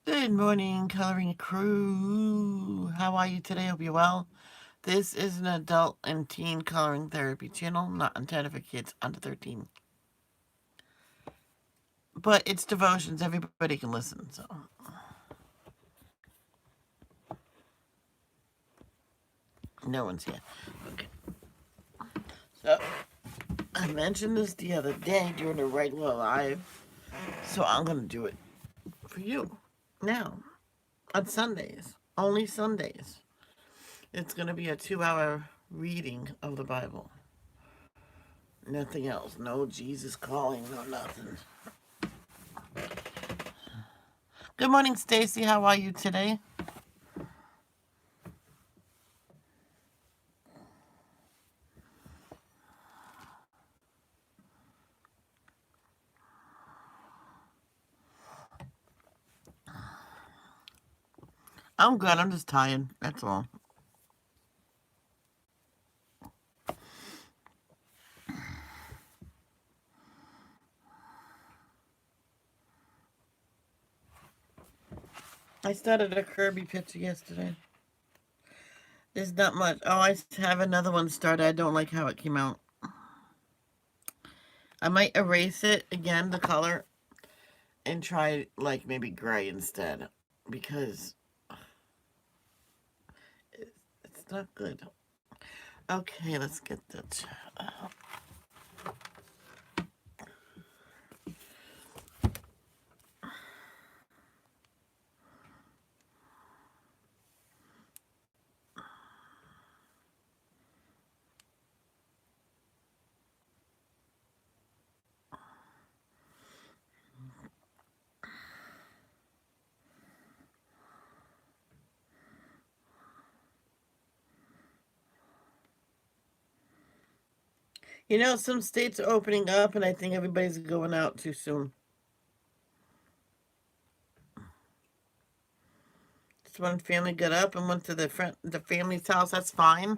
Good morning, coloring crew. How are you today? Hope you're well. This is an adult and teen coloring therapy channel, not intended for kids under 13. But it's devotions, everybody can listen, so. No one's here. Okay. So, I mentioned this the other day during a regular live, so I'm going to do it for you now on Sundays. Only Sundays. It's going to be a 2-hour reading of the Bible. Nothing else. No Jesus calling, no nothing. Good morning, Stacy. How are you today? I'm good. I'm just tired. That's all. I started a Kirby picture yesterday. There's not much. Oh, I have another one started. I don't like how it came out. I might erase it again, the color, and try like maybe gray instead because it's not good. Okay, let's get that. You know, some states are opening up, and I think everybody's going out too soon. Just one family got up and went to the family's house. That's fine.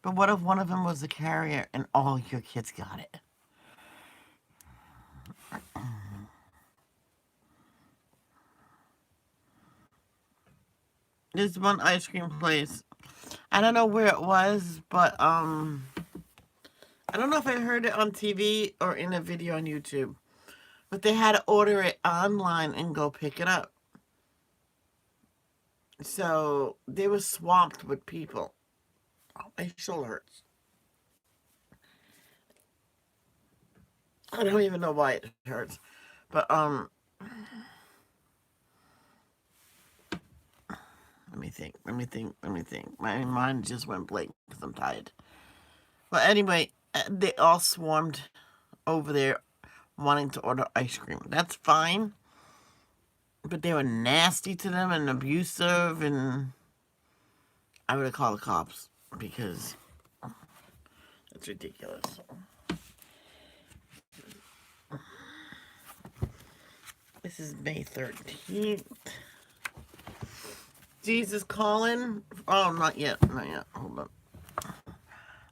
But what if one of them was a carrier and all your kids got it? There's one ice cream place. I don't know where it was, but I don't know if I heard it on TV or in a video on YouTube. But they had to order it online and go pick it up. So they were swamped with people. Oh, my shoulder hurts. I don't even know why it hurts. But let me think. My mind just went blank because I'm tired. But anyway, they all swarmed over there wanting to order ice cream. That's fine. But they were nasty to them and abusive, and I would have called the cops because it's ridiculous. This is May 13th. Jesus calling. Oh, not yet. Not yet. Hold up.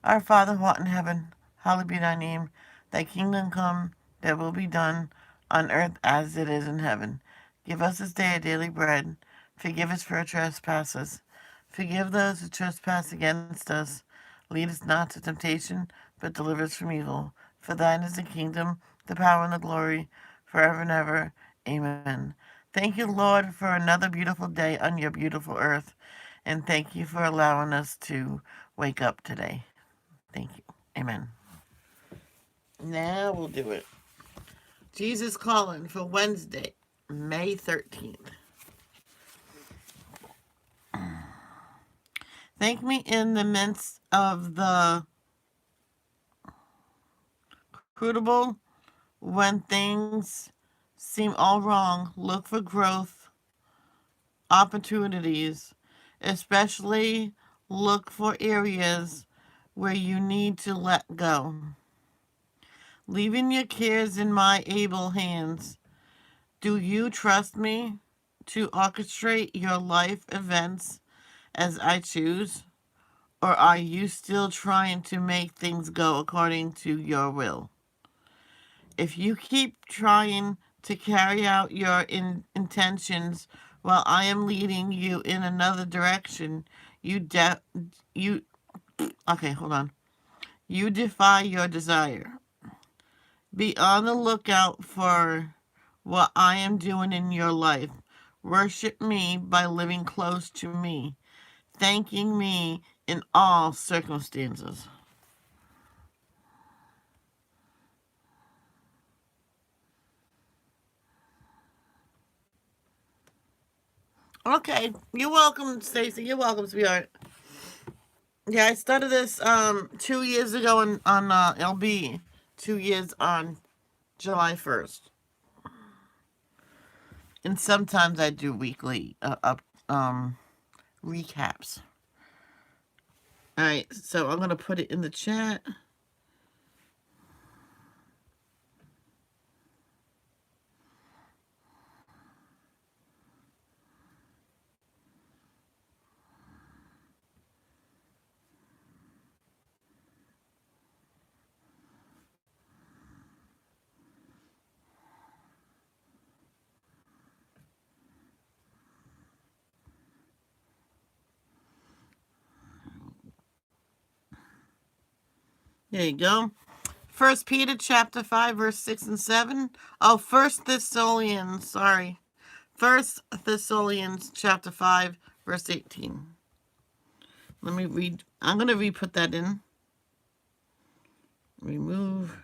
Our Father who art in heaven, hallowed be thy name. Thy kingdom come, thy will be done, on earth as it is in heaven. Give us this day our daily bread. Forgive us for our trespasses. Forgive those who trespass against us. Lead us not to temptation, but deliver us from evil. For thine is the kingdom, the power, and the glory, forever and ever. Amen. Thank you, Lord, for another beautiful day on your beautiful earth. And thank you for allowing us to wake up today. Thank you. Amen. Now we'll do it. Jesus calling for Wednesday, May 13th. Thank me in the midst of the crucible when things seem all wrong. Look for growth opportunities, especially look for areas where you need to let go. Leaving your cares in my able hands. Do you trust me to orchestrate your life events as I choose? Or are you still trying to make things go according to your will? If you keep trying to carry out your intentions while I am leading you in another direction. You okay, hold on. You defy your desire. Be on the lookout for what I am doing in your life. Worship me by living close to me, thanking me in all circumstances. Okay, you're welcome, Stacy. You're welcome, sweetheart. Yeah, I started this 2 years ago on LB. 2 years on July 1st, and sometimes I do weekly recaps. All right, so I'm gonna put it in the chat. There you go. First Peter chapter 5, verse 6 and 7. Oh, First Thessalonians, sorry. First Thessalonians chapter 5, verse 18. Let me read. I'm going to re-put that in. Remove.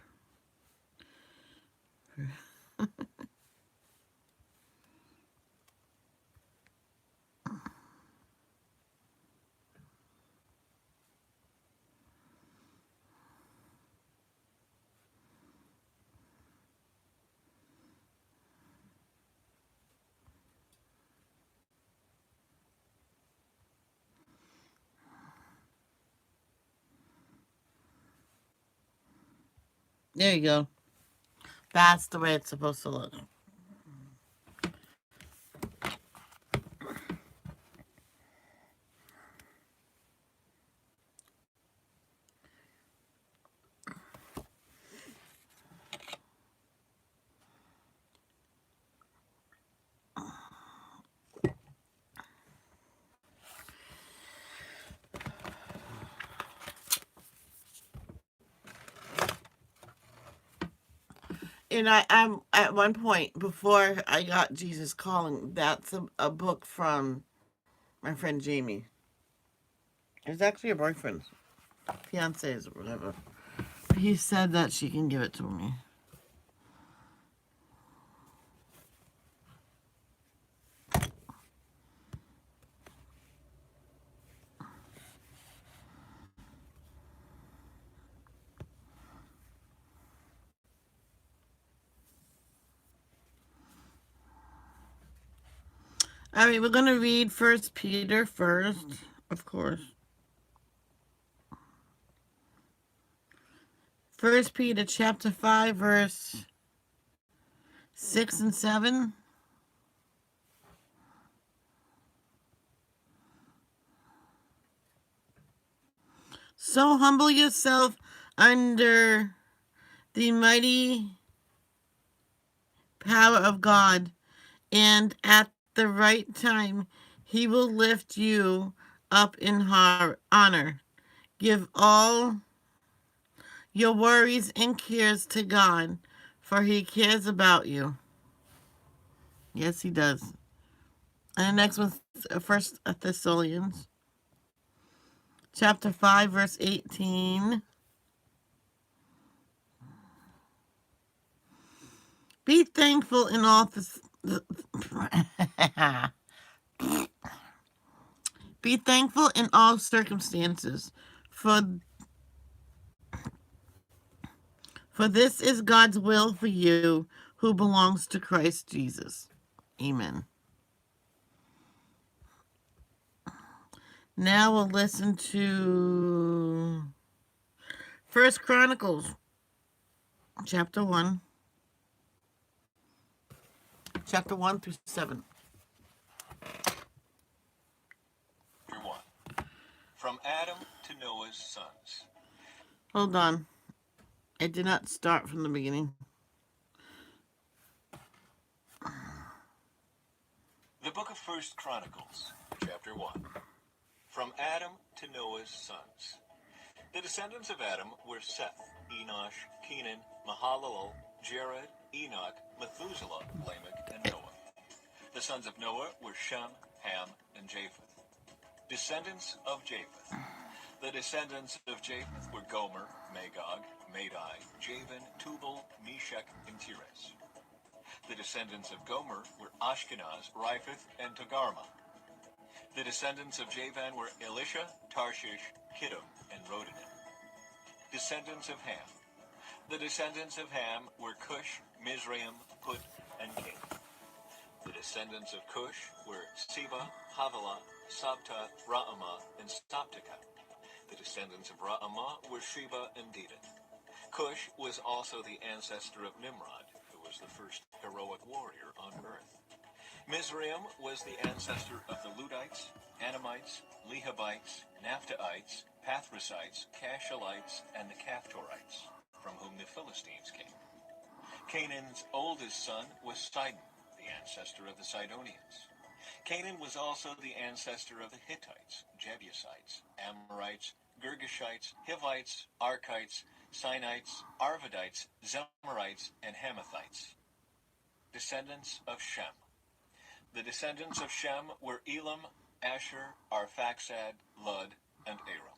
There you go. That's the way it's supposed to look. And I'm at one point before I got Jesus Calling. That's a book from my friend Jamie. It was actually a boyfriend, fiance's or whatever. He said that she can give it to me. All right, we're gonna read First Peter first, of course. First Peter chapter 5, verse 6 and 7. So humble yourself under the mighty power of God, and at the right time he will lift you up in honor. Give all your worries and cares to God, for he cares about you. Yes, he does. And the next one's First Thessalonians chapter 5, verse 18. Be thankful in all Be thankful in all circumstances, for this is God's will for you who belongs to Christ Jesus. Amen. Now we'll listen to First Chronicles chapter 1. Chapter 1 through 7. From Adam to Noah's sons. Hold on. It did not start from the beginning. The book of First Chronicles, chapter 1. From Adam to Noah's sons. The descendants of Adam were Seth, Enosh, Kenan, Mahalalel, Jared, Enoch, Methuselah, Lamech, and Noah. The sons of Noah were Shem, Ham, and Japheth. Descendants of Japheth. The descendants of Japheth were Gomer, Magog, Madai, Javan, Tubal, Meshech, and Tiras. The descendants of Gomer were Ashkenaz, Riphath, and Togarmah. The descendants of Javan were Elisha, Tarshish, Kittim, and Rodanim. Descendants of Ham. The descendants of Ham were Cush, Mizraim, Put, and Canaan. The descendants of Cush were Seba, Havilah, Sabta, Raamah, and Sabteka. The descendants of Raamah were Sheba and Dedan. Cush was also the ancestor of Nimrod, who was the first heroic warrior on earth. Mizraim was the ancestor of the Ludites, Anamites, Lehabites, Naphtaites, Pathrusites, Cashalites, and the Caphtorites, from whom the Philistines came. Canaan's oldest son was Sidon, the ancestor of the Sidonians. Canaan was also the ancestor of the Hittites, Jebusites, Amorites, Girgashites, Hivites, Archites, Sinites, Arvadites, Zemarites, and Hamathites. Descendants of Shem. The descendants of Shem were Elam, Asher, Arphaxad, Lud, and Aram.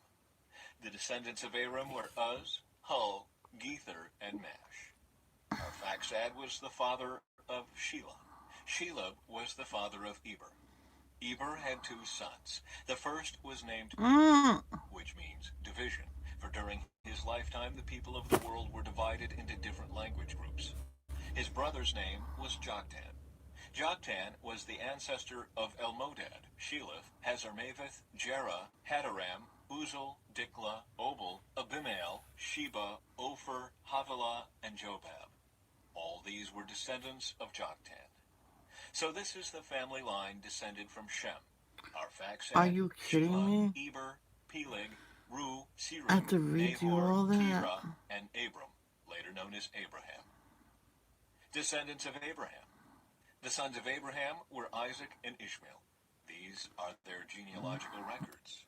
The descendants of Aram were Uz, Hul, Gether, and Mash. Arphaxad was the father of Shelah. Shelah was the father of Eber. Eber had two sons. The first was named, which means division, for during his lifetime the people of the world were divided into different language groups. His brother's name was Joktan. Joktan was the ancestor of Elmodad, Sheleph, Hazarmaveth, Jerah, Hadaram, Uzal, Dikla, Obal, Abimael, Sheba, Ophir, Havilah, and Jobab. All these were descendants of Joktan. So this is the family line descended from Shem. Arphaxad, Are you kidding Shelah, me? Eber, Peleg, Ru, I have to Sirim, read you Nahor, all that. Terah, and Abram, later known as Abraham. Descendants of Abraham. The sons of Abraham were Isaac and Ishmael. These are their genealogical records.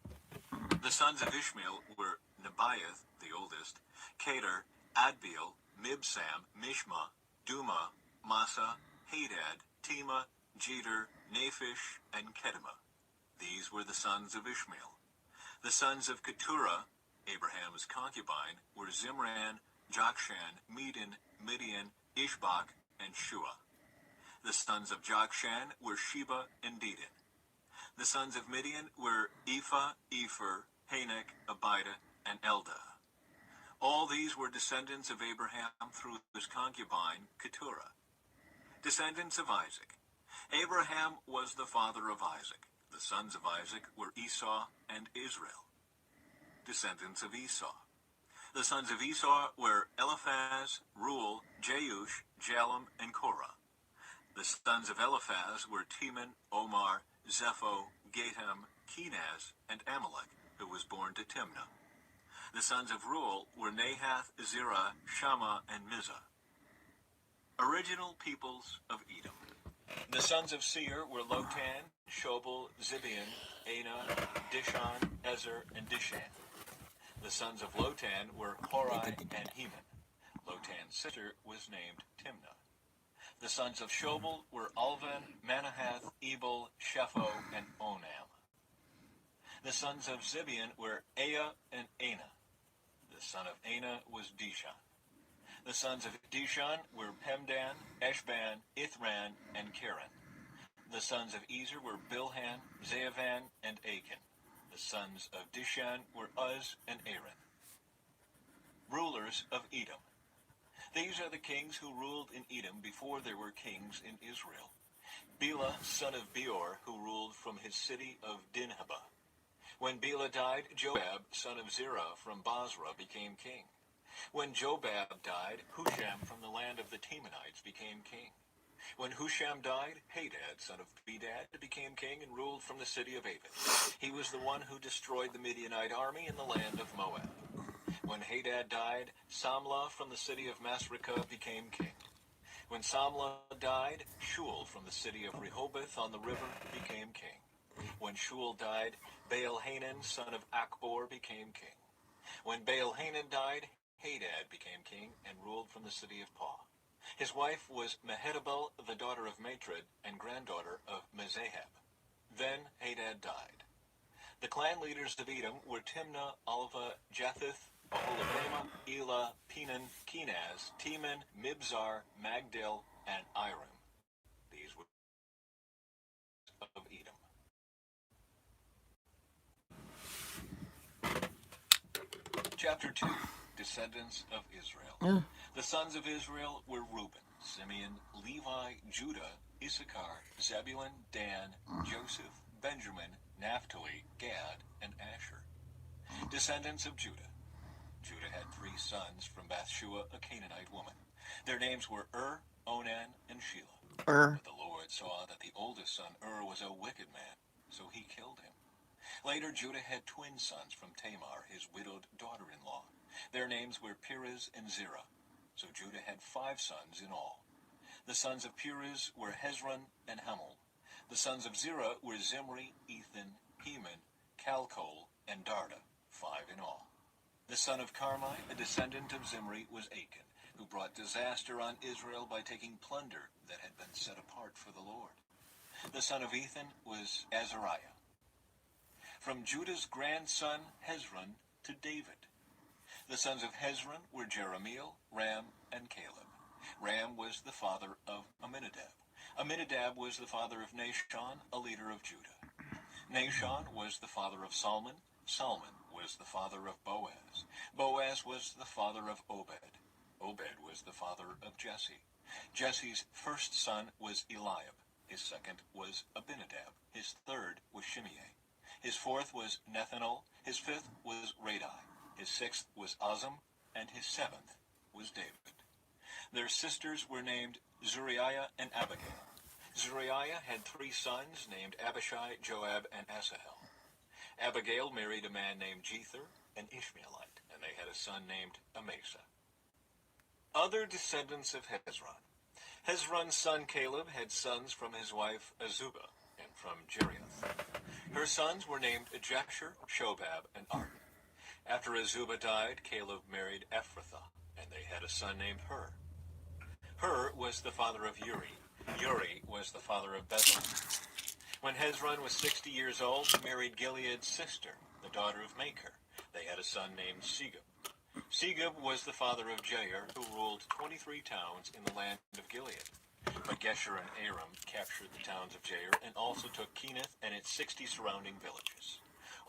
The sons of Ishmael were Nebaioth, the oldest, Kedar, Adbeel, Mibsam, Mishma, Duma, Massa, Hadad, Tema, Jeter, Naphish, and Kedemah. These were the sons of Ishmael. The sons of Keturah, Abraham's concubine, were Zimran, Jokshan, Medan, Midian, Ishbak, and Shua. The sons of Jokshan were Sheba and Dedan. The sons of Midian were Ephah, Epher, Hanek, Abida, and Eldah. All these were descendants of Abraham through his concubine, Keturah. Descendants of Isaac. Abraham was the father of Isaac. The sons of Isaac were Esau and Israel. Descendants of Esau. The sons of Esau were Eliphaz, Reuel, Jeush, Jalem, and Korah. The sons of Eliphaz were Teman, Omar, Zepho, Gatam, Kenaz, and Amalek, who was born to Timnah. The sons of Reuel were Nahath, Zerah, Shammah, and Mizah. Original peoples of Edom. The sons of Seir were Lotan, Shobal, Zibeon, Anah, Dishon, Ezer, and Dishan. The sons of Lotan were Horai and Heman. Lotan's sister was named Timnah. The sons of Shobal were Alvan, Manahath, Ebal, Shepho, and Onam. The sons of Zibeon were Ea and Anah. The son of Anah was Dishon. The sons of Dishon were Pemdan, Eshban, Ithran, and Karen. The sons of Ezer were Bilhan, Zeavan, and Achan. The sons of Dishan were Uz and Aaron. Rulers of Edom. These are the kings who ruled in Edom before there were kings in Israel. Bela, son of Beor, who ruled from his city of Dinhabah. When Bela died, Jobab, son of Zerah from Basra, became king. When Jobab died, Husham from the land of the Temanites became king. When Husham died, Hadad, son of Bedad, became king and ruled from the city of Avith. He was the one who destroyed the Midianite army in the land of Moab. When Hadad died, Samlah from the city of Masrekah became king. When Samlah died, Shul from the city of Rehoboth on the river became king. When Shul died, Baal-Hanan, son of Akbor, became king. When Baal-Hanan died, Hadad became king and ruled from the city of Pau. His wife was Mehetabel, the daughter of Matred and granddaughter of Mezahab. Then Hadad died. The clan leaders of Edom were Timnah, Alva, Jetheth, Aholibamah, Elah, Penan, Kenaz, Teman, Mibzar, Magdil, and Iram. These were of Edom. Chapter 2. Descendants of Israel. The sons of Israel were Reuben, Simeon, Levi, Judah, Issachar, Zebulun, Dan, Joseph, Benjamin, Naphtali, Gad, and Asher. Descendants of Judah. Judah had 3 sons from Bathshua, a Canaanite woman. Their names were Onan, and Shelah. But the Lord saw that the oldest son, was a wicked man, so he killed him. Later, Judah had twin sons from Tamar, his widowed daughter-in-law. Their names were Perez and Zerah. So Judah had 5 sons in all. The sons of Perez were Hezron and Hamul. The sons of Zerah were Zimri, Ethan, Heman, Calcol, and Darda, 5 in all. The son of Carmi, a descendant of Zimri, was Achan, who brought disaster on Israel by taking plunder that had been set apart for the Lord. The son of Ethan was Azariah. From Judah's grandson Hezron to David. The sons of Hezron were Jerahmeel, Ram, and Caleb. Ram was the father of Amminadab. Amminadab was the father of Nahshon, a leader of Judah. Nahshon was the father of Salmon. Salmon was the father of Boaz. Boaz was the father of Obed. Obed was the father of Jesse. Jesse's first son was Eliab. His second was Abinadab. His third was Shimei. His fourth was Nethanel. His fifth was Radai. His sixth was Azam. And his seventh was David. Their sisters were named Zuriah and Abigail. Zuriah had 3 sons named Abishai, Joab, and Asahel. Abigail married a man named Jether, an Ishmaelite, and they had a son named Amasa. Other descendants of Hezron. Hezron's son Caleb had sons from his wife Azubah, and from Jerioth. Her sons were named Jeshur, Shobab, and Ardon. After Azubah died, Caleb married Ephrathah, and they had a son named Hur. Hur was the father of Uri. Uri was the father of Bezalel. When Hezron was 60 years old, he married Gilead's sister, the daughter of Machir. They had a son named Segub. Segub was the father of Jair, who ruled 23 towns in the land of Gilead. But Geshur and Aram captured the towns of Jair and also took Kenath and its 60 surrounding villages.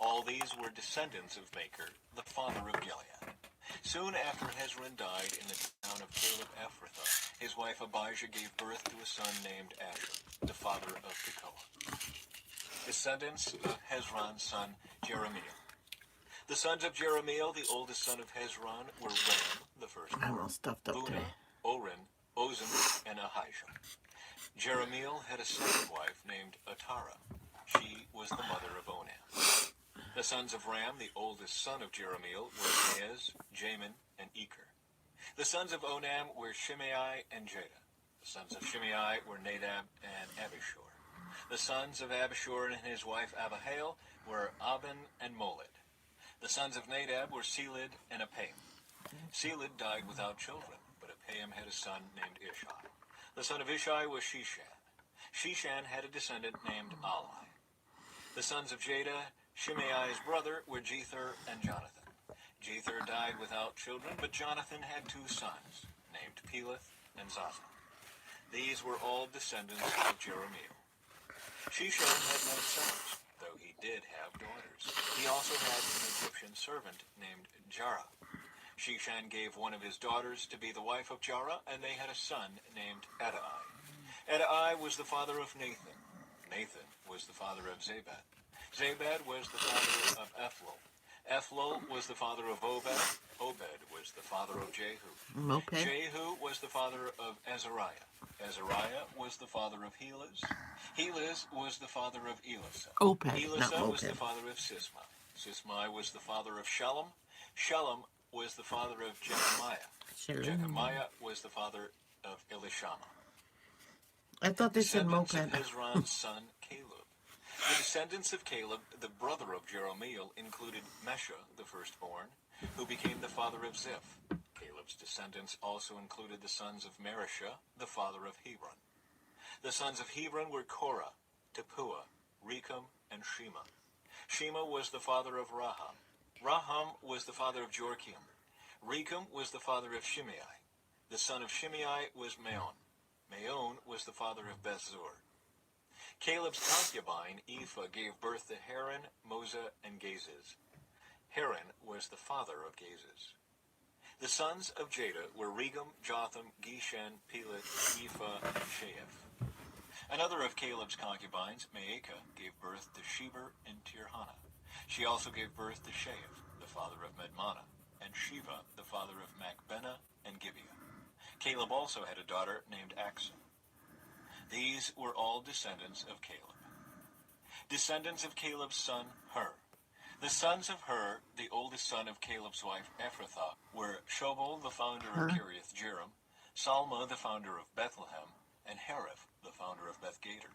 All these were descendants of Machir, the father of Gilead. Soon after Hezron died in the town of Caleb Ephrathah, his wife Abijah gave birth to a son named Asher, the father of Tekoa. Descendants of Hezron's son Jerahmeel. The sons of Jerahmeel, the oldest son of Hezron, were Ram, the firstborn, I'm all stuffed up Bunah, today. Oren, Ozem, and Ahijah. Jerahmeel had a second wife named Atara. She was the mother of Onam. The sons of Ram, the oldest son of Jerahmeel, were Maaz, Jamin, and Eker. The sons of Onam were Shimei and Jada. The sons of Shimei were Nadab and Abishur. The sons of Abishur and his wife Abihail were Aben and Molid. The sons of Nadab were Seled and Apaim. Seled died without children, but Apaim had a son named Ishai. The son of Ishai was Shishan. Shishan had a descendant named Ali. The sons of Jada, Shimei's brother, were Jether and Jonathan. Jether died without children, but Jonathan had 2 sons, named Peleth and Zaza. These were all descendants of Jerahmeel. Shishan had no sons, though he did have daughters. He also had an Egyptian servant named Jarrah. Shishan gave one of his daughters to be the wife of Jarrah, and they had a son named Adai. Adai was the father of Nathan. Nathan was the father of Zabad. Zabad was the father of Ethlol. Ethlol was the father of Obed. Obed was the father of Jehu. Jehu was the father of Azariah. Azariah was the father of Helez. Helez was the father of Elisah. Elisah was the father of Sismai. Sismai was the father of Shalom. Shalom was the father of Jechemiah. Jechemiah was the father of Elishama. I thought they said Descendants of moped. Hezron's son Caleb. The descendants of Caleb, the brother of Jerahmeel, included Mesha, the firstborn, who became the father of Ziph. Caleb's descendants also included the sons of Marishah, the father of Hebron. The sons of Hebron were Korah, Tepuah, Rechem, and Shema. Shema was the father of Raham. Raham was the father of Jorkim. Rechem was the father of Shimei. The son of Shimei was Maon. Maon was the father of Bethzur. Caleb's concubine, Ephah, gave birth to Haran, Moza, and Gazez. Haran was the father of Gazez. The sons of Jada were Regem, Jotham, Geshan, Pelet, Ephah, and Sheaph. Another of Caleb's concubines, Maacah, gave birth to Sheber and Tirhana. She also gave birth to Sheaph, the father of Medmanah, and Shiva, the father of Machbenah and Gibeah. Caleb also had a daughter named Aksa. These were all descendants of Caleb. Descendants of Caleb's son, Hur. The sons of Hur, the oldest son of Caleb's wife Ephrathah, were Shobal, the founder of Kiriath Jearim, Salma, the founder of Bethlehem, and Hariph, the founder of Beth-Gader.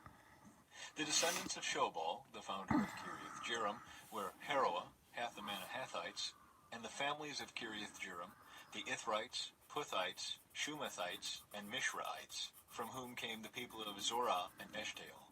The descendants of Shobal, the founder of Kiriath Jearim, were Haroah, half the Manahathites, and the families of Kiriath Jearim, the Ithrites, Puthites, Shumathites, and Mishraites, from whom came the people of Zorah and Eshtaol.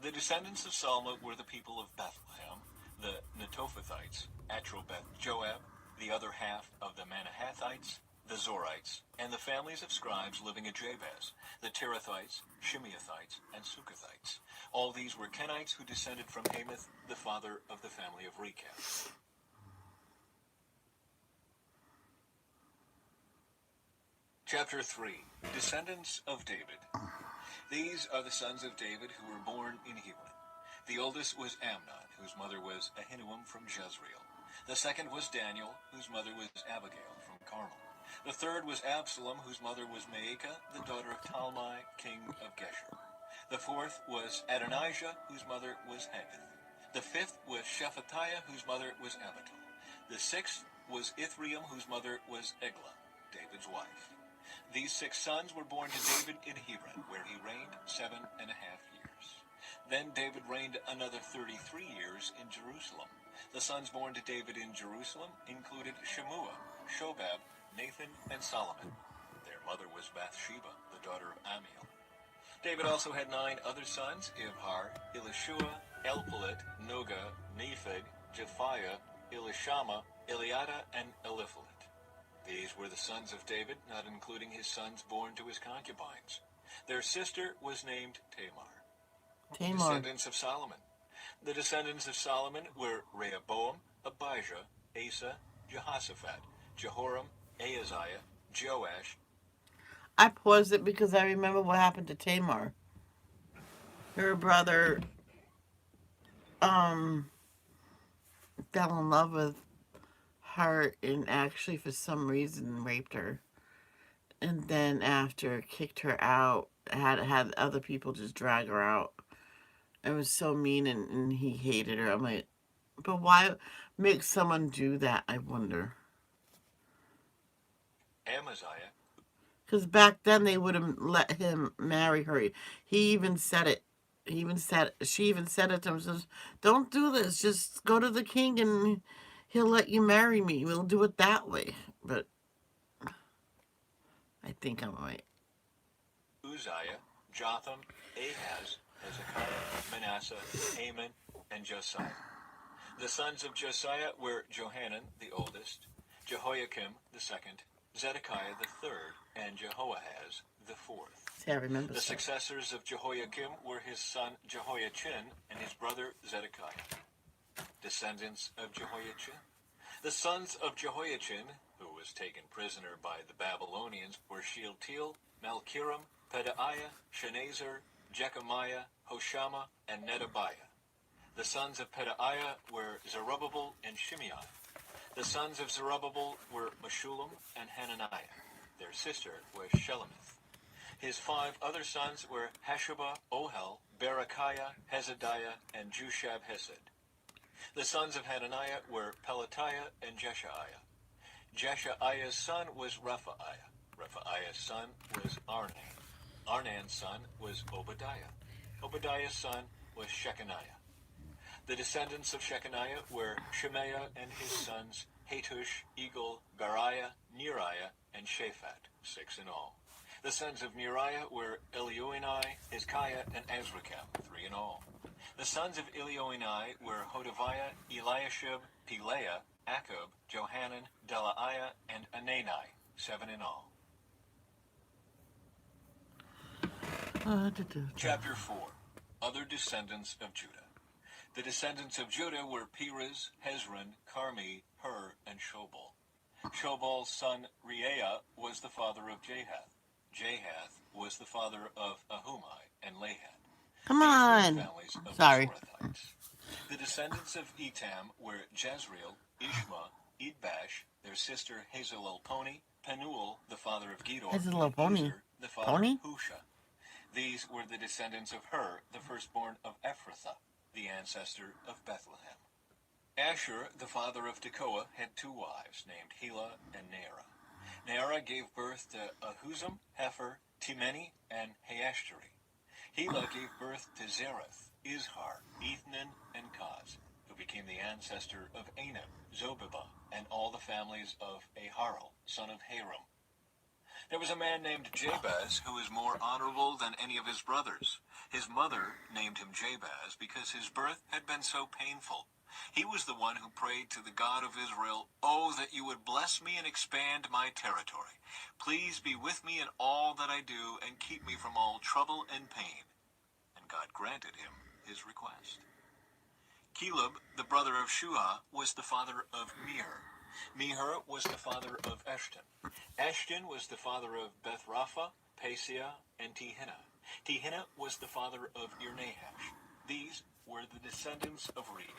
The descendants of Salma were the people of Bethlehem, the Netophathites, Atrobeth Joab, the other half of the Manahathites, the Zorites, and the families of scribes living at Jabez, the Tirathites, Shimeathites, and Sukathites. All these were Kenites who descended from Hamath, the father of the family of Rechab. Chapter 3. Descendants of David. These are the sons of David who were born in Hebron. The oldest was Amnon, whose mother was Ahinoam from Jezreel. The second was Daniel, whose mother was Abigail from Carmel. The third was Absalom, whose mother was Maacah, the daughter of Talmai, king of Geshur. The fourth was Adonijah, whose mother was Haggith. The fifth was Shephatiah, whose mother was Abital. The sixth was Ithream, whose mother was Eglah, David's wife. These 6 sons were born to David in Hebron, where he reigned 7.5 years. Then David reigned another 33 years in Jerusalem. The sons born to David in Jerusalem included Shemua, Shobab, Nathan, and Solomon. Their mother was Bathsheba, the daughter of Amiel. David also had 9 other sons, Ibhar, Elishua, Elpalet, Noga, Nepheg, Japhiah, Elishama, Eliada, and Eliphalet. These were the sons of David, not including his sons born to his concubines. Their sister was named Tamar. Descendants of Solomon. The descendants of Solomon were Rehoboam, Abijah, Asa, Jehoshaphat, Jehoram, Ahaziah, Joash. I paused it because I remember what happened to Tamar. Her brother fell in love with her and actually for some reason raped her. And then after kicked her out, had other people just drag her out. It was so mean and he hated her. I'm like, but why make someone do that, I wonder? Amaziah. Because back then they would have let him marry her. He even said it. She even said it to him, says, don't do this. Just go to the king and he'll let you marry me. We'll do it that way. But I think I'm right. Uzziah, Jotham, Ahaz, Hezekiah, Manasseh, Haman, and Josiah. The sons of Josiah were Johanan, the oldest, Jehoiakim, the second, Zedekiah, the third, and Jehoahaz, the fourth. See, I remember The stuff. successors of Jehoiakim were his son Jehoiachin and his brother Zedekiah. Descendants of Jehoiachin. The sons of Jehoiachin, who was taken prisoner by the Babylonians, were Shealtiel, Malchiram, Pedaiah, Shenazar, Jechemiah, Hoshama, and Nedabiah. The sons of Pedaiah were Zerubbabel and Shimei. The sons of Zerubbabel were Meshullam and Hananiah. Their sister was Shelemith. His 5 other sons were Hashubah, Ohel, Berechiah, Hezadiah, and Jushab-Hesed. The sons of Hananiah were Pelatiah and Jeshaiah. Jeshaiah's son was Rephaiah. Rephaiah's son was Arnan. Arnan's son was Obadiah. Obadiah's son was Shechaniah. The descendants of Shechaniah were Shemaiah and his sons Hattush, Egal, Bariah, Neriah, and Shaphat, 6 in all. The sons of Neriah were Elioenai, Hizkiah, and Azrikam, 3 in all. The sons of Elioenai were Hodaviah, Eliashib, Pelaiah, Akub, Johanan, Delaiah, and Anani, 7 in all. Chapter 4. Other descendants of Judah. The descendants of Judah were Perez, Hezron, Carmi, Hur, and Shobal. Shobal's son Reaiah was the father of Jahath. Jahath was the father of Ahumai and Lahad. Come These were the on. families of Sorry. the Zorathites. The descendants of Etam were Jezreel, Ishma, Idbash, their sister Hazelelponi, Penuel, the father of Gedor, Hazelelponi. and Ezer, the father Pony? of Husha. These were the descendants of Hur, the firstborn of Ephrathah, the ancestor of Bethlehem. Asher, the father of Tekoa, had 2 wives named Helah and Nearah. Nearah gave birth to Ahuzam, Hefer, Timeni, and Haashtari. Helah gave birth to Zereth, Izhar, Ethnan, and Kaz, who became the ancestor of Anim, Zobibah, and all the families of Aharel, son of Haram. There was a man named Jabez who was more honorable than any of his brothers. His mother named him Jabez because his birth had been so painful. He was the one who prayed to the God of Israel, "Oh, that you would bless me and expand my territory. Please be with me in all that I do and keep me from all trouble and pain." And God granted him his request. Caleb, the brother of Shuah, was the father of Mir. Mihir was the father of Eshton. Eshton was the father of Bethrapha, Paseah, and Tehinnah. Tehinnah was the father of Ir-Nahash. These were the descendants of Reed.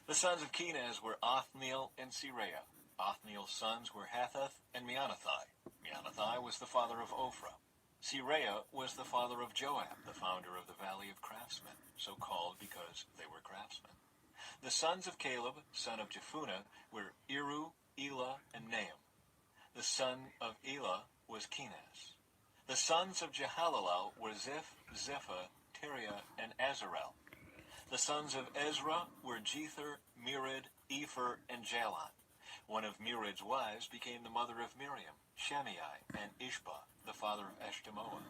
The sons of Kenaz were Othniel and Seraiah. Othniel's sons were Hathath and Meonothai. Meonothai was the father of Ophrah. Seraiah was the father of Joab, the founder of the Valley of Craftsmen, so called because they were craftsmen. The sons of Caleb, son of Jephunneh, were Iru, Elah, and Nahum. The son of Elah was Kenaz. The sons of Jehalelel were Ziph, Zepha, Teriah, and Azarel. The sons of Ezra were Jether, Mered, Epher, and Jalon. One of Mered's wives became the mother of Miriam, Shammai, and Ishbah, the father of Eshtemoa.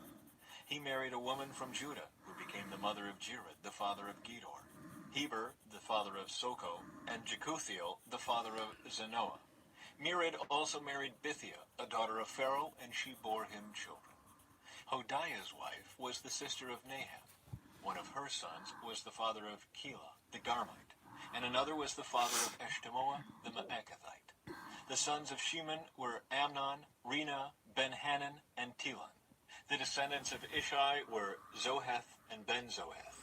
He married a woman from Judah, who became the mother of Jared, the father of Gedor, Heber, the father of Soko, and Jekuthiel, the father of Zanoah. Mered also married Bithia, a daughter of Pharaoh, and she bore him children. Hodiah's wife was the sister of Nahab. One of her sons was the father of Keilah, the Garmite, and another was the father of Eshtemoa, the Maakathite. The sons of Sheman were Amnon, Rena, Ben-Hanan, and Telon. The descendants of Ishai were Zoheth and Ben-Zoheth.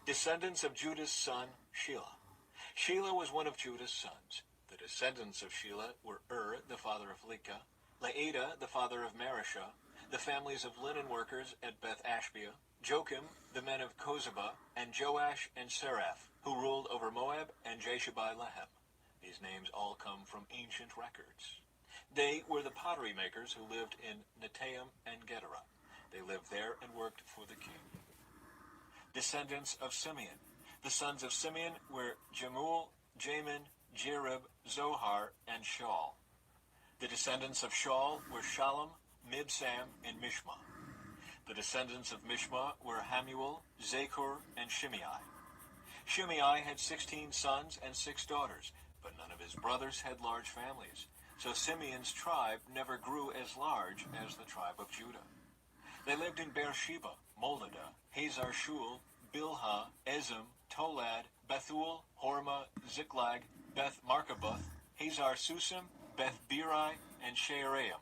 Descendants of Judah's son, Shelah. Shelah was one of Judah's sons. The descendants of Shelah were the father of Lekah, Laada, the father of Marishah, the families of linen workers at Beth Ashbea, Joachim, the men of Kozeba, and Joash and Seraph, who ruled over Moab, and Jashubai-Lehem. These names all come from ancient records. They were the pottery makers who lived in Netaim and Gedera. They lived there and worked for the king. Descendants of Simeon. The sons of Simeon were Jemuel, Jamin, Jerib, Zohar, and Shaul. The descendants of Shaul were Shalom, Mibsam, and Mishma. The descendants of Mishma were Hamuel, Zakur, and Shimei. Shimei had 16 sons and 6 daughters, but none of his brothers had large families. So Simeon's tribe never grew as large as the tribe of Judah. They lived in Beersheba, Moladah, Hazar Shul, Bilhah, Ezem, Tolad, Bethul, Hormah, Ziklag, Beth Markaboth, Hazar Susim, Beth Biri, and Shearaim.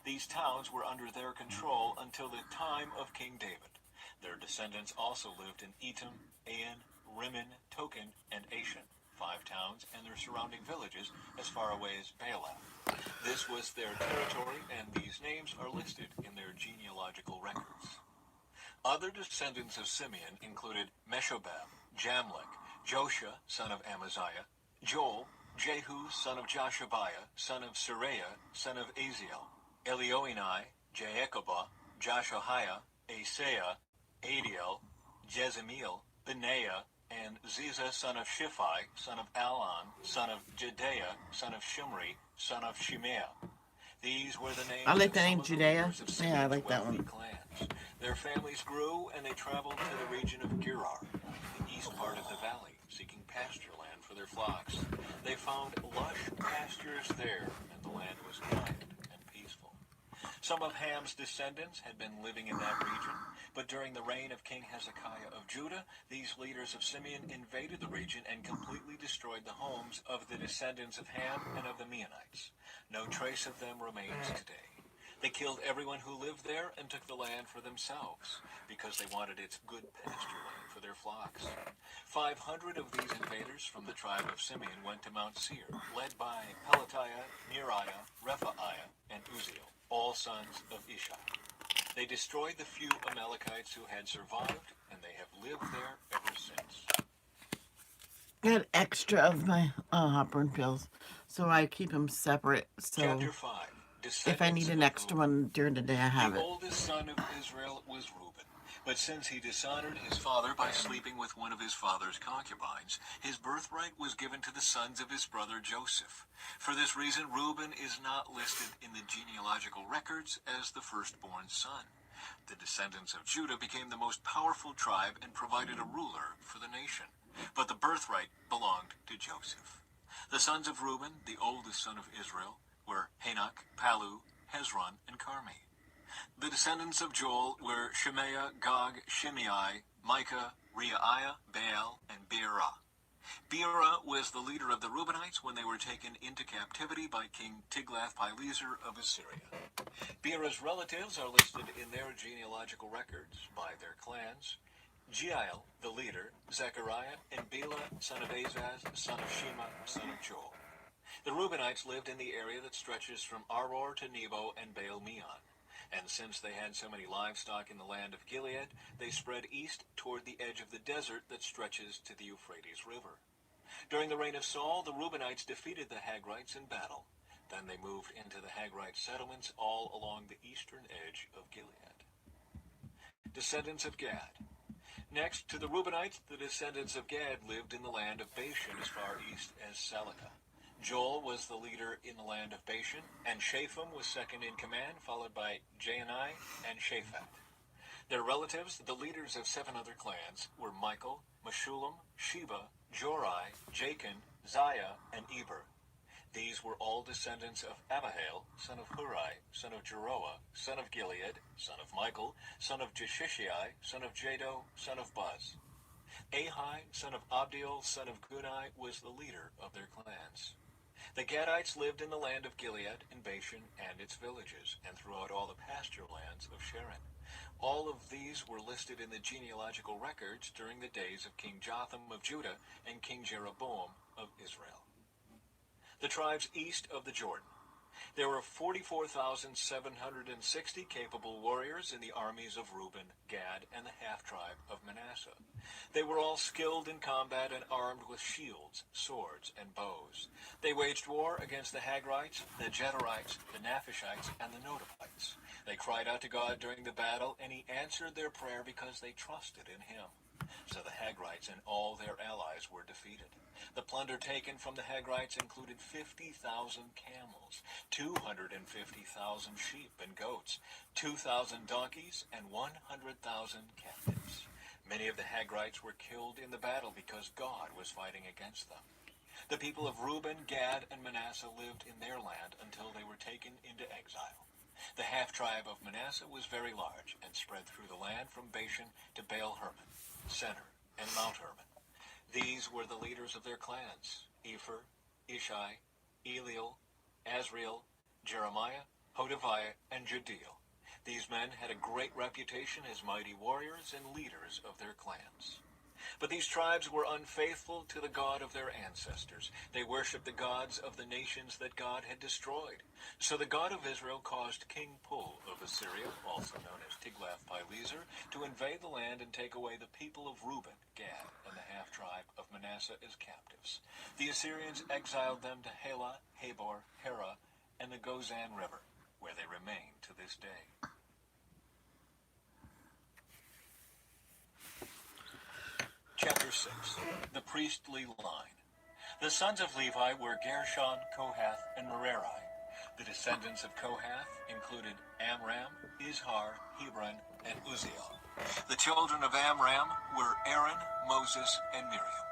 These towns were under their control until the time of King David. Their descendants also lived in Etam, Ain, Rimmon, Token, and Ashan, 5 towns and their surrounding villages as far away as Baalah. This was their territory, and these names are listed in their genealogical records. Other descendants of Simeon included Meshobab, Jamlech, Joshua, son of Amaziah, Joel, Jehu, son of Joshabiah, son of Seraiah, son of Aziel, Elioenai, Jaekobah, Jashohiah, Asaiah, Adiel, Jezemiel, Benaiah, and Ziza son of Shiphi, son of Alon, son of Jedaiah, son of Shimri, son of Shimeah. These were the names I like of the some name of the Judea. leaders of Yeah, I Simeon's like that wealthy one. clans. Their families grew, and they traveled to the region of Gerar, the east part of the valley, seeking pasture land for their flocks. They found lush pastures there, and the land was quiet and peaceful. Some of Ham's descendants had been living in that region, but during the reign of King Hezekiah of Judah, these leaders of Simeon invaded the region and completely destroyed the homes of the descendants of Ham and of the Meunites. No trace of them remains today. They killed everyone who lived there and took the land for themselves, because they wanted its good pasture land for their flocks. 500 of these invaders from the tribe of Simeon went to Mount Seir, led by Pelatiah, Neriah, Rephaiah, and Uzziel, all sons of Ishi. They destroyed the few Amalekites who had survived, and they have lived there ever since. I had extra of my heartburn pills, so I keep them separate. So Chapter 5. if I Descendants need an of extra Reuben. one during the day, I have The it. oldest son of Israel was Reuben. But since he dishonored his father by sleeping with one of his father's concubines, his birthright was given to the sons of his brother Joseph. For this reason, Reuben is not listed in the genealogical records as the firstborn son. The descendants of Judah became the most powerful tribe and provided a ruler for the nation. But the birthright belonged to Joseph. The sons of Reuben, the oldest son of Israel, were Hanok, Palu, Hezron, and Carmi. The descendants of Joel were Shemaiah, Gog, Shimei, Micah, Reiah, Baal, and Beerah. Beerah was the leader of the Reubenites when they were taken into captivity by King Tiglath-Pileser of Assyria. Beerah's relatives are listed in their genealogical records by their clans. Jeiel, the leader, Zechariah, and Bela, son of Azaz, son of Shema, son of Joel. The Reubenites lived in the area that stretches from Aror to Nebo and Baal-Meon. And since they had so many livestock in the land of Gilead, they spread east toward the edge of the desert that stretches to the Euphrates River. During the reign of Saul, the Reubenites defeated the Hagrites in battle. Then they moved into the Hagrite settlements all along the eastern edge of Gilead. Descendants of Gad. Next to the Reubenites, the descendants of Gad lived in the land of Bashan as far east as Salecah. Joel was the leader in the land of Bashan, and Shapham was second in command, followed by Jaanai and Shaphat. Their relatives, the leaders of 7 other clans, were Michael, Meshullam, Sheba, Jorai, Jachin, Ziah, and Eber. These were all descendants of Abihail, son of Hurai, son of Jeroah, son of Gilead, son of Michael, son of Jeshishai, son of Jado, son of Buz. Ahai, son of Abdiel, son of Guni, was the leader of their clans. The Gadites lived in the land of Gilead and Bashan and its villages, and throughout all the pasture lands of Sharon. All of these were listed in the genealogical records during the days of King Jotham of Judah and King Jeroboam of Israel. The tribes east of the Jordan. There were 44,760 capable warriors in the armies of Reuben, Gad, and the half-tribe of Manasseh. They were all skilled in combat and armed with shields, swords, and bows. They waged war against the Hagrites, the Jedarites, the Naphishites, and the Nodabites. They cried out to God during the battle, and he answered their prayer because they trusted in him. So the Hagrites and all their allies were defeated. The plunder taken from the Hagrites included 50,000 camels, 250,000 sheep and goats, 2,000 donkeys, and 100,000 captives. Many of the Hagrites were killed in the battle because God was fighting against them. The people of Reuben, Gad, and Manasseh lived in their land until they were taken into exile. The half-tribe of Manasseh was very large and spread through the land from Bashan to Baal-Hermon, Senir, and Mount Hermon. These were the leaders of their clans: Epher, Ishi, Eliel, Azriel, Jeremiah, Hodaviah, and Jediel. These men had a great reputation as mighty warriors and leaders of their clans. But these tribes were unfaithful to the God of their ancestors. They worshipped the gods of the nations that God had destroyed. So the God of Israel caused King Pul of Assyria, also known as Tiglath-Pileser, to invade the land and take away the people of Reuben, Gad, and the half-tribe of Manasseh as captives. The Assyrians exiled them to Halah, Habor, Hara, and the Gozan River, where they remain to this day. Chapter 6. The Priestly Line. The sons of Levi were Gershon, Kohath, and Merari. The descendants of Kohath included Amram, Izhar, Hebron, and Uzziel. The children of Amram were Aaron, Moses, and Miriam.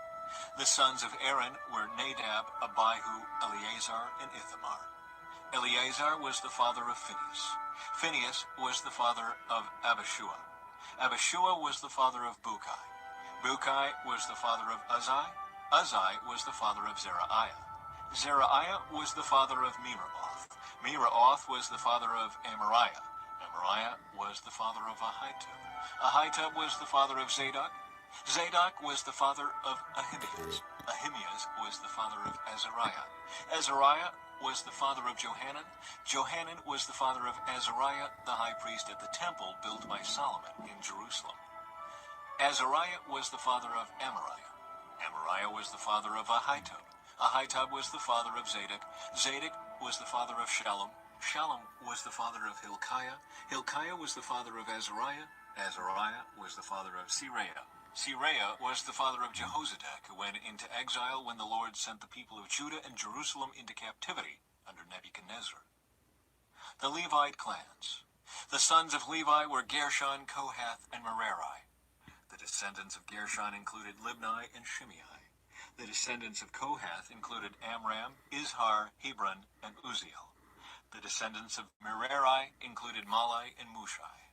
The sons of Aaron were Nadab, Abihu, Eleazar, and Ithamar. Eleazar was the father of Phinehas. Phinehas was the father of Abishua. Abishua was the father of Bukai. Bukai was the father of Uzai. Uzai was the father of Zerahiah. Zerahiah was the father of Meraoth. Meraoth was the father of Amariah. Amariah was the father of Ahitub. Ahitub was the father of Zadok. Zadok was the father of Ahimaaz. Ahimaaz was the father of Azariah. Azariah was the father of Johanan. Johanan was the father of Azariah, the high priest at the temple built by Solomon in Jerusalem. Azariah was the father of Amariah. Amariah was the father of Ahitub. Ahitub was the father of Zadok. Zadok was the father of Shallum. Shallum was the father of Hilkiah. Hilkiah was the father of Azariah. Azariah was the father of Seraiah. Seraiah was the father of Jehozadak, who went into exile when the Lord sent the people of Judah and Jerusalem into captivity under Nebuchadnezzar. The Levite clans. The sons of Levi were Gershon, Kohath, and Merari. The descendants of Gershon included Libni and Shimei. The descendants of Kohath included Amram, Izhar, Hebron, and Uzziel. The descendants of Merari included Malai and Mushai.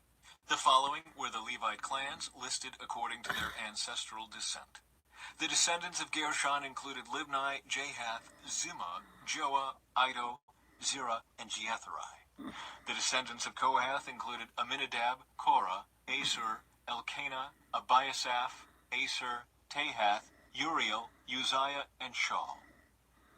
The following were the Levite clans listed according to their ancestral descent. The descendants of Gershon included Libni, Jahath, Zimmah, Joah, Iddo, Zerah, and Jeatherai. The descendants of Kohath included Aminadab, Korah, Asur, Elkanah, Abiasaph, Aser, Tahath, Uriel, Uzziah, and Shaul.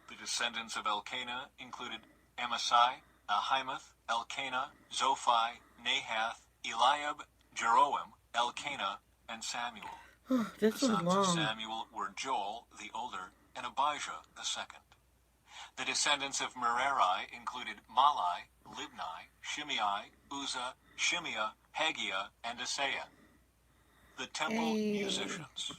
The descendants of Elkanah included Amasai, Ahimath, Elkanah, Zophai, Nahath, Eliab, Jeroam, Elkanah, and Samuel. This The was sons of long. Samuel were Joel, the older, and Abijah, the second. The descendants of Merari included Malai, Libni, Shimei, Uzzah, Shimeah, Haggiah, and Asaiah. The temple musicians.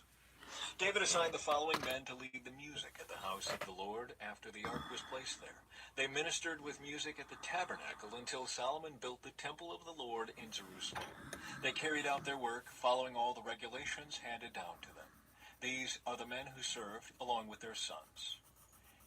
David assigned the following men to lead the music at the house of the Lord after the ark was placed there. They ministered with music at the tabernacle until Solomon built the temple of the Lord in Jerusalem. They carried out their work following all the regulations handed down to them. These are the men who served along with their sons.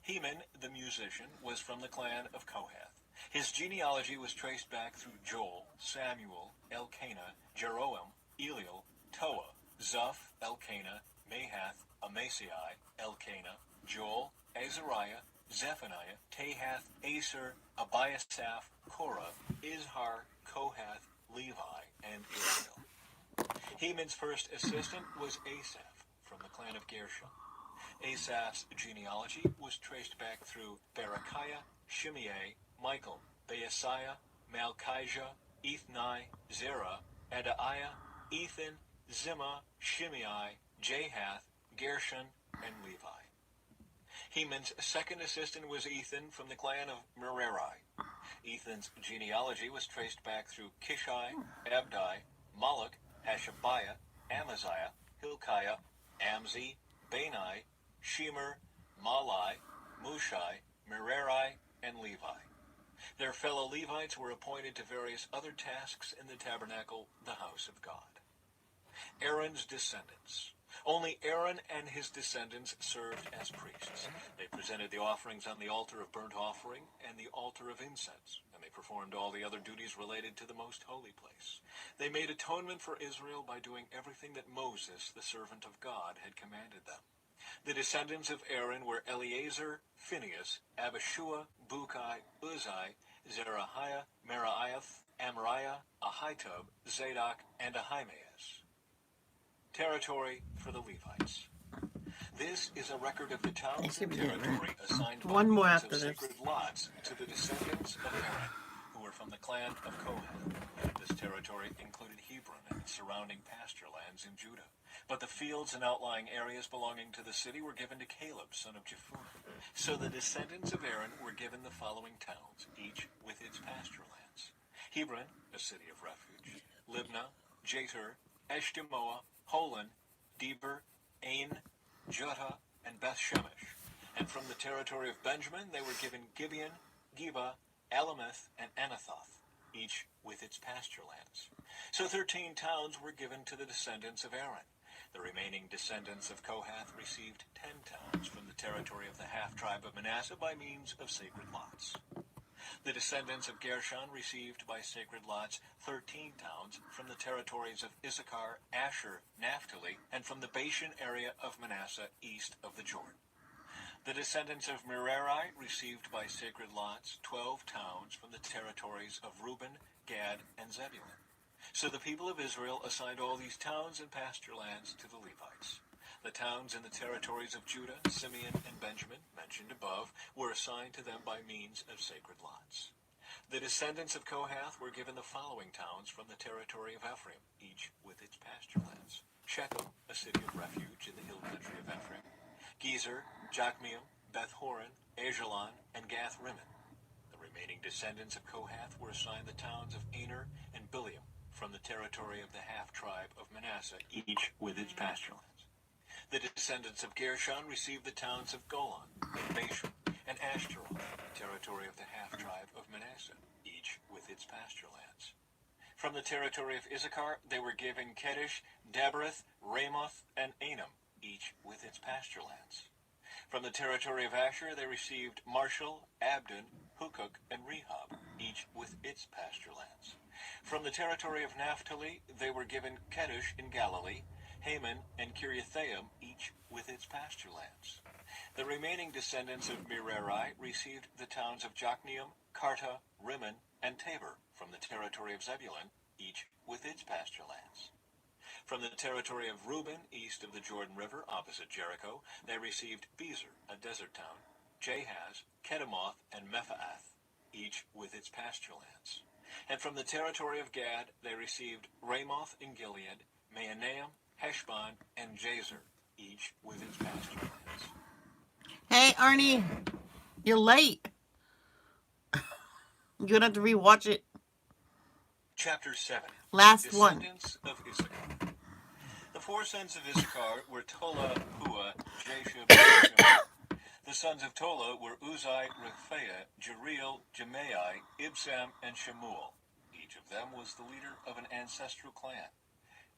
Heman, the musician, was from the clan of Kohath. His genealogy was traced back through Joel, Samuel, Elkanah, Jeroam, Eliel, Toah, Zuph, Elkanah, Mahath, Amasai, Elkanah, Joel, Azariah, Zephaniah, Tahath, Aser, Abiasaph, Korah, Izhar, Kohath, Levi, and Israel. Heman's first assistant was Asaph, from the clan of Gershon. Asaph's genealogy was traced back through Berechiah, Shimei, Michael, Baasiah, Malchijah, Ethni, Zerah, Adaiah, Ethan, Zimmah, Shimei, Jahath, Gershon, and Levi. Heman's second assistant was Ethan from the clan of Merari. Ethan's genealogy was traced back through Kishai, Abdi, Moloch, Hashabiah, Amaziah, Hilkiah, Amzi, Bani, Shemer, Malai, Mushai, Merari, and Levi. Their fellow Levites were appointed to various other tasks in the tabernacle, the house of God. Aaron's descendants. Only Aaron and his descendants served as priests. They presented the offerings on the altar of burnt offering and the altar of incense, and they performed all the other duties related to the most holy place. They made atonement for Israel by doing everything that Moses, the servant of God, had commanded them. The descendants of Aaron were Eleazar, Phinehas, Abishua, Bukai, Uzai, Zerahiah, Meraiah, Amariah, Ahitub, Zadok, and Ahimaaz. Territory for the Levites. This is a record of the towns and territory assigned by One more means after of this. sacred lots to the descendants of Aaron, who were from the clan of Kohath. This territory included Hebron and its surrounding pasture lands in Judah. But the fields and outlying areas belonging to the city were given to Caleb, son of Jephunneh. So the descendants of Aaron were given the following towns, each with its pasture lands: Hebron, a city of refuge; Libnah, Jatir, Eshtemoa, Holon, Deber, Ain, Juttah, and Beth Shemesh. And from the territory of Benjamin they were given Gibeon, Geba, Alameth, and Anathoth, each with its pasture lands. So 13 towns were given to the descendants of Aaron. The remaining descendants of Kohath received 10 towns from the territory of the half-tribe of Manasseh by means of sacred lots. The descendants of Gershon received by sacred lots 13 towns from the territories of Issachar, Asher, Naphtali, and from the Bashan area of Manasseh east of the Jordan. The descendants of Merari received by sacred lots 12 towns from the territories of Reuben, Gad, and Zebulun. So the people of Israel assigned all these towns and pasture lands to the Levites. The towns in the territories of Judah, Simeon, and Benjamin, mentioned above, were assigned to them by means of sacred lots. The descendants of Kohath were given the following towns from the territory of Ephraim, each with its pasture lands: Shechem, a city of refuge in the hill country of Ephraim; Gezer, Jokmeam, Beth-horon, Ajalon, and Gath-rimmon. The remaining descendants of Kohath were assigned the towns of Aner and Bileam from the territory of the half-tribe of Manasseh, each with its pasture lands. The descendants of Gershon received the towns of Golan, and Bashan, and Ashtaroth, the territory of the half-tribe of Manasseh, each with its pasture lands. From the territory of Issachar they were given Kedesh, Dabereth, Ramoth, and Anam, each with its pasture lands. From the territory of Asher they received Marshall, Abdon, Hukok, and Rehob, each with its pasture lands. From the territory of Naphtali they were given Kedesh in Galilee, Haman, and Kiriathaim, each with its pasture lands. The remaining descendants of Merari received the towns of Jokneam, Karta, Rimmon, and Tabor from the territory of Zebulun, each with its pasture lands. From the territory of Reuben, east of the Jordan River, opposite Jericho, they received Bezer, a desert town, Jahaz, Kedemoth, and Mephaath, each with its pasture lands. And from the territory of Gad they received Ramoth in Gilead, Mahanaim, Heshbon, and Jazer, each with its pasture lands. Hey, Arnie, you're late. You're gonna have to rewatch it. Chapter 7. Last one. Descendants of Issachar. The four sons of Issachar were Tola, Pua, Jashub, and Shimon. The sons of Tola were Uzai, Rephaiah, Jeriel, Jemai, Ibsam, and Shemuel. Each of them was the leader of an ancestral clan.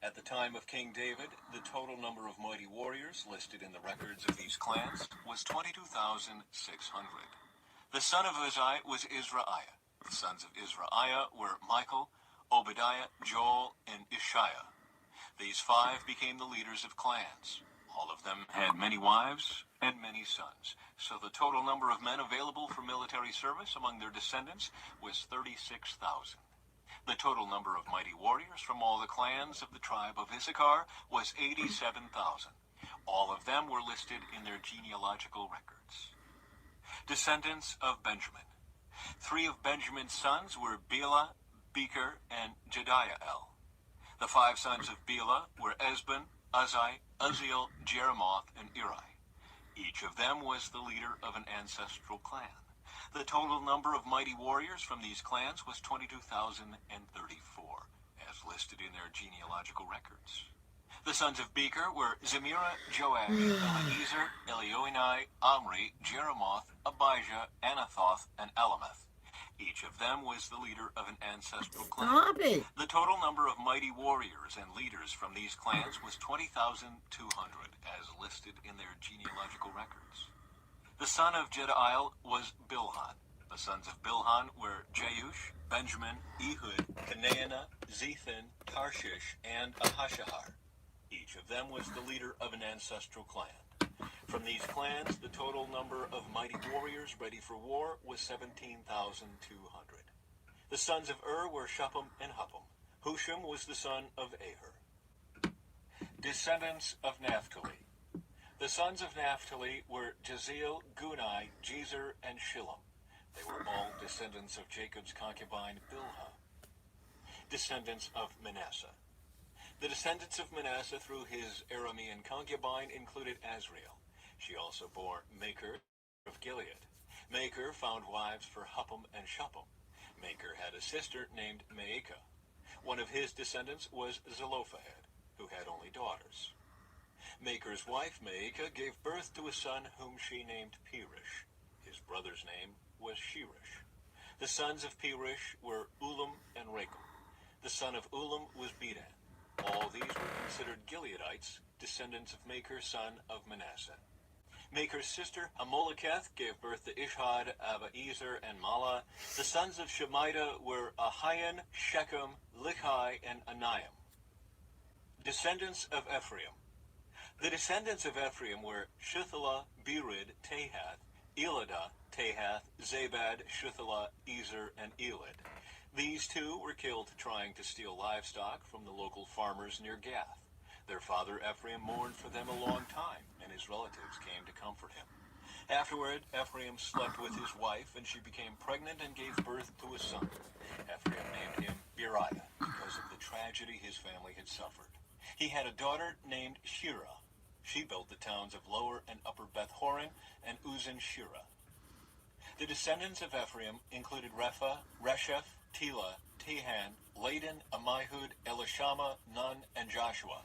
At the time of King David, the total number of mighty warriors listed in the records of these clans was 22,600. The son of Uzai was Israiah. The sons of Israiah were Michael, Obadiah, Joel, and Ishiah. These five became the leaders of clans. All of them had many wives and many sons, so the total number of men available for military service among their descendants was 36,000. The total number of mighty warriors from all the clans of the tribe of Issachar was 87,000. All of them were listed in their genealogical records. Descendants of Benjamin. 3 of Benjamin's sons were Bela, Becher, and Jediael. The 5 sons of Bela were Esbon, Uzai, Uzziel, Jeremoth, and Eri. Each of them was the leader of an ancestral clan. The total number of mighty warriors from these clans was 22,034, as listed in their genealogical records. The sons of Becher were Zemira, Joash, Eliezer, Elioenai, Omri, Jeremoth, Abijah, Anathoth, and Alameth. Each of them was the leader of an ancestral clan. Stop it. The total number of mighty warriors and leaders from these clans was 20,200, as listed in their genealogical records. The son of Jediael was Bilhan. The sons of Bilhan were Jeush, Benjamin, Ehud, Kenaanah, Zethan, Tarshish, and Ahashahar. Each of them was the leader of an ancestral clan. From these clans, the total number of mighty warriors ready for war was 17,200. The sons of were Shuppim and Huppim. Husham was the son of Aher. Descendants of Naphtali. The sons of Naphtali were Jaziel, Gunai, Jezer, and Shillem. They were all descendants of Jacob's concubine Bilhah. Descendants of Manasseh. The descendants of Manasseh through his Aramean concubine included Azriel. She also bore Makir of Gilead. Makir found wives for Huppim and Shuppim. Makir had a sister named Maacah. One of his descendants was Zelophehad, who had only daughters. Maker's wife, Maacah, gave birth to a son whom she named Perish. His brother's name was Sherish. The sons of Perish were Ulam and Rakem. The son of Ulam was Bedan. All these were considered Gileadites, descendants of Maker, son of Manasseh. Maker's sister Amoliketh gave birth to Ishhad, Abiezer, and Mala. The sons of Shemida were Ahian, Shechem, Lichai, and Aniam. Descendants of Ephraim. The descendants of Ephraim were Shuthelah, Berid, Tahath, Eladah, Tahath, Zabad, Shuthelah, Ezer, and Elad. These two were killed trying to steal livestock from the local farmers near Gath. Their father Ephraim mourned for them a long time, and his relatives came to comfort him. Afterward, Ephraim slept with his wife, and she became pregnant and gave birth to a son. Ephraim named him Beriah because of the tragedy his family had suffered. He had a daughter named Shirah. She built the towns of Lower and Upper Beth-horon and Uzzen-Shirah. The descendants of Ephraim included Repha, Resheph, Tela, Tehan, Ladan, Amihud, Elishama, Nun, and Joshua.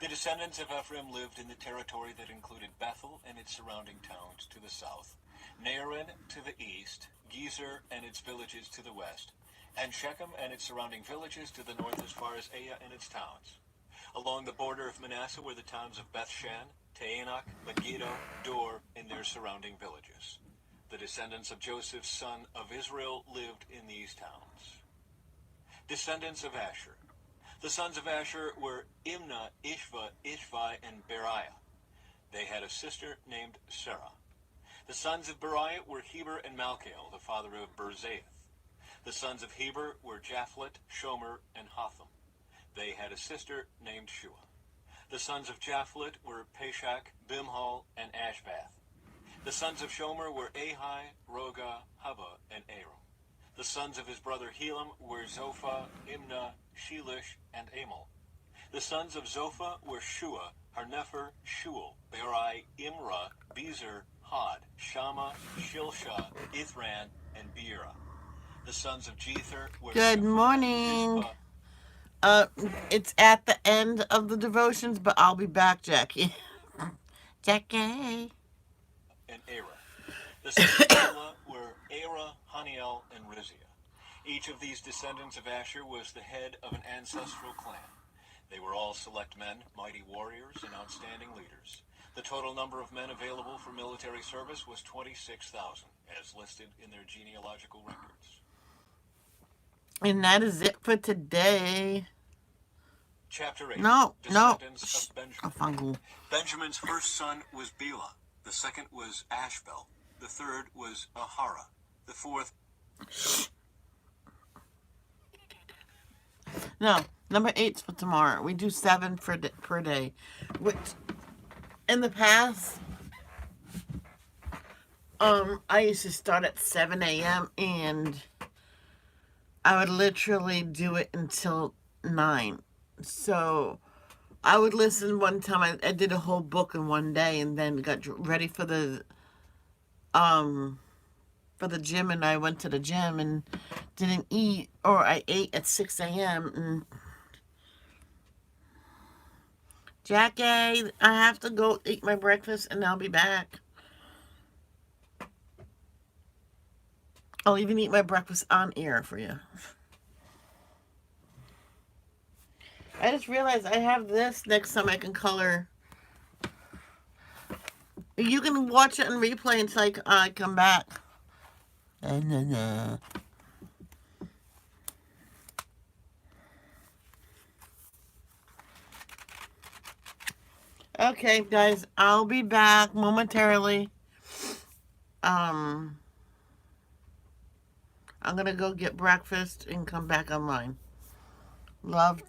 The descendants of Ephraim lived in the territory that included Bethel and its surrounding towns to the south, Naaran to the east, Gezer and its villages to the west, and Shechem and its surrounding villages to the north as far as Aiah and its towns. Along the border of Manasseh were the towns of Bethshan, Taanach, Megiddo, Dor, and their surrounding villages. The descendants of Joseph's son of Israel lived in these towns. Descendants of Asher. The sons of Asher were Imnah, Ishva, Ishvi, and Beriah. They had a sister named Sarah. The sons of Beriah were Heber and Malchiel, the father of Berzaeth. The sons of Heber were Japhlet, Shomer, and Hotham. They had a sister named Shua. The sons of Japhlet were Pashach, Bimhal, and Ashvath. The sons of Shomer were Ahai, Roga, Hubba, and Aram. The sons of his brother Helam were Zophah, Imnah, Shelish, and Amal. The sons of Zophah were Shua, Harnepher, Shual, Beri, Imrah, Bezer, Had, Shammah, Shilshah, Ithran, and Beerah. The sons of Jether were Good morning. It's at the end of the devotions, but I'll be back, Jackie. Jackie. And Erah. The sons of Bela were Erah, Haniel, and Rizia. Each of these descendants of Asher was the head of an ancestral clan. They were all select men, mighty warriors, and outstanding leaders. The total number of men available for military service was 26,000, as listed in their genealogical records. And that is it for today. Chapter 8. No. Descendants of Benjamin. Fungal. Benjamin's first son was Bela. The second was Ashbel. The third was Ahara. The fourth... No, number 8's for tomorrow. We do 7 per day. Which, in the past, I used to start at 7 a.m. and I would literally do it until 9. So I would listen one time. I did a whole book in one day and then got ready for the gym, and I went to the gym and didn't eat, or I ate at 6 a.m. and Jackie, I have to go eat my breakfast and I'll be back. I'll even eat my breakfast on air for you. I just realized I have this next time I can color. You can watch it on replay until I come back. Okay, guys, I'll be back momentarily. I'm gonna go get breakfast and come back online. Love.